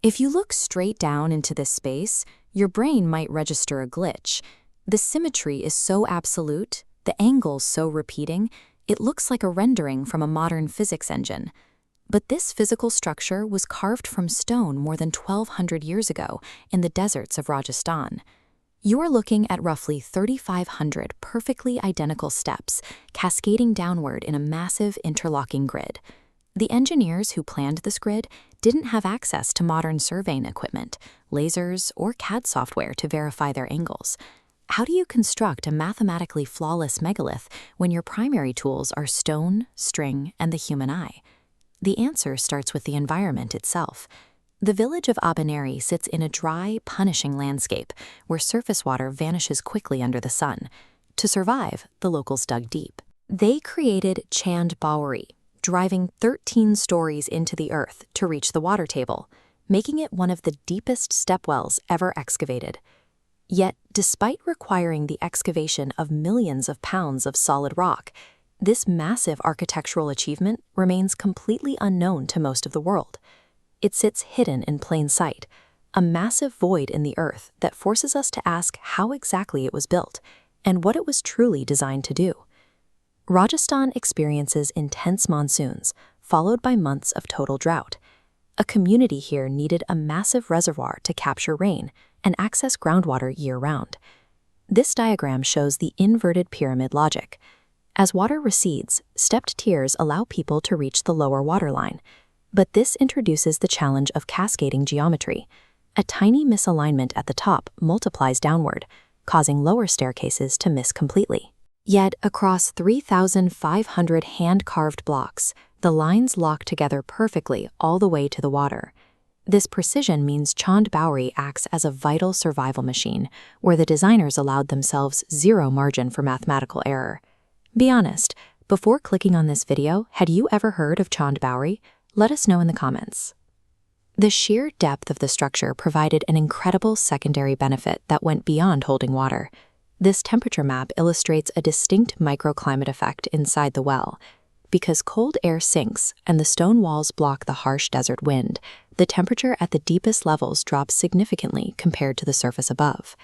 If you look straight down into this space, your brain might register a glitch. The symmetry is so absolute, the angles so repeating, it looks like a rendering from a modern physics engine. But this physical structure was carved from stone more than 1,200 years ago in the deserts of Rajasthan. You're looking at roughly 3,500 perfectly identical steps cascading downward in a massive interlocking grid. The engineers who planned this grid didn't have access to modern surveying equipment, lasers, or CAD software to verify their angles. How do you construct a mathematically flawless megalith when your primary tools are stone, string, and the human eye? The answer starts with the environment itself. The village of Abhaneri sits in a dry, punishing landscape where surface water vanishes quickly under the sun. To survive, the locals dug deep. They created Chand Baori, driving 13 stories into the earth to reach the water table, making it one of the deepest stepwells ever excavated. Yet, despite requiring the excavation of millions of pounds of solid rock, this massive architectural achievement remains completely unknown to most of the world. It sits hidden in plain sight, a massive void in the earth that forces us to ask how exactly it was built and what it was truly designed to do. Rajasthan experiences intense monsoons, followed by months of total drought. A community here needed a massive reservoir to capture rain and access groundwater year-round. This diagram shows the inverted pyramid logic. As water recedes, stepped tiers allow people to reach the lower waterline. But this introduces the challenge of cascading geometry. A tiny misalignment at the top multiplies downward, causing lower staircases to miss completely. Yet, across 3,500 hand-carved blocks, the lines lock together perfectly all the way to the water. This precision means Chand Baori acts as a vital survival machine, where the designers allowed themselves zero margin for mathematical error. Be honest, before clicking on this video, had you ever heard of Chand Baori? Let us know in the comments. The sheer depth of the structure provided an incredible secondary benefit that went beyond holding water. This temperature map illustrates a distinct microclimate effect inside the well. Because cold air sinks and the stone walls block the harsh desert wind, the temperature at the deepest levels drops significantly compared to the surface above.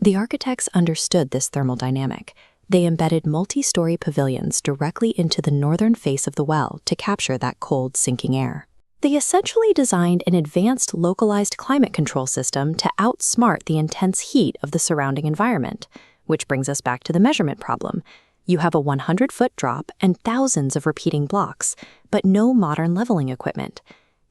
The architects understood this thermal dynamic. They embedded multi-story pavilions directly into the northern face of the well to capture that cold, sinking air. They essentially designed an advanced localized climate control system to outsmart the intense heat of the surrounding environment, which brings us back to the measurement problem. You have a 100-foot drop and thousands of repeating blocks, but no modern leveling equipment.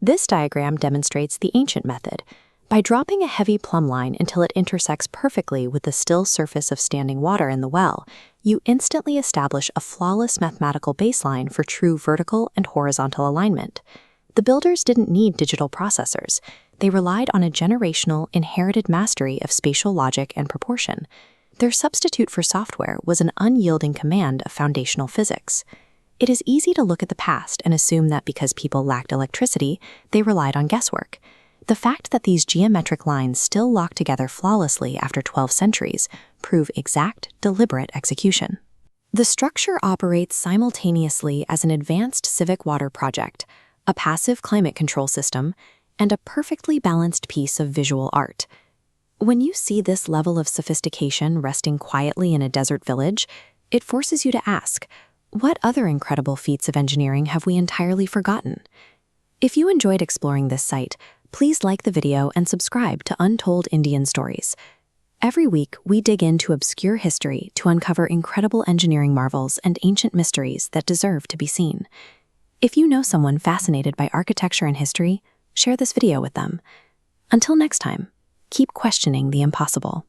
This diagram demonstrates the ancient method. By dropping a heavy plumb line until it intersects perfectly with the still surface of standing water in the well, you instantly establish a flawless mathematical baseline for true vertical and horizontal alignment. The builders didn't need digital processors. They relied on a generational, inherited mastery of spatial logic and proportion. Their substitute for software was an unyielding command of foundational physics. It is easy to look at the past and assume that because people lacked electricity, they relied on guesswork. The fact that these geometric lines still lock together flawlessly after 12 centuries prove exact, deliberate execution. The structure operates simultaneously as an advanced civic water project, a passive climate control system, and a perfectly balanced piece of visual art. When you see this level of sophistication resting quietly in a desert village, it forces you to ask, what other incredible feats of engineering have we entirely forgotten? If you enjoyed exploring this site, please like the video and subscribe to Untold Indian Stories. Every week, we dig into obscure history to uncover incredible engineering marvels and ancient mysteries that deserve to be seen. If you know someone fascinated by architecture and history, share this video with them. Until next time, keep questioning the impossible.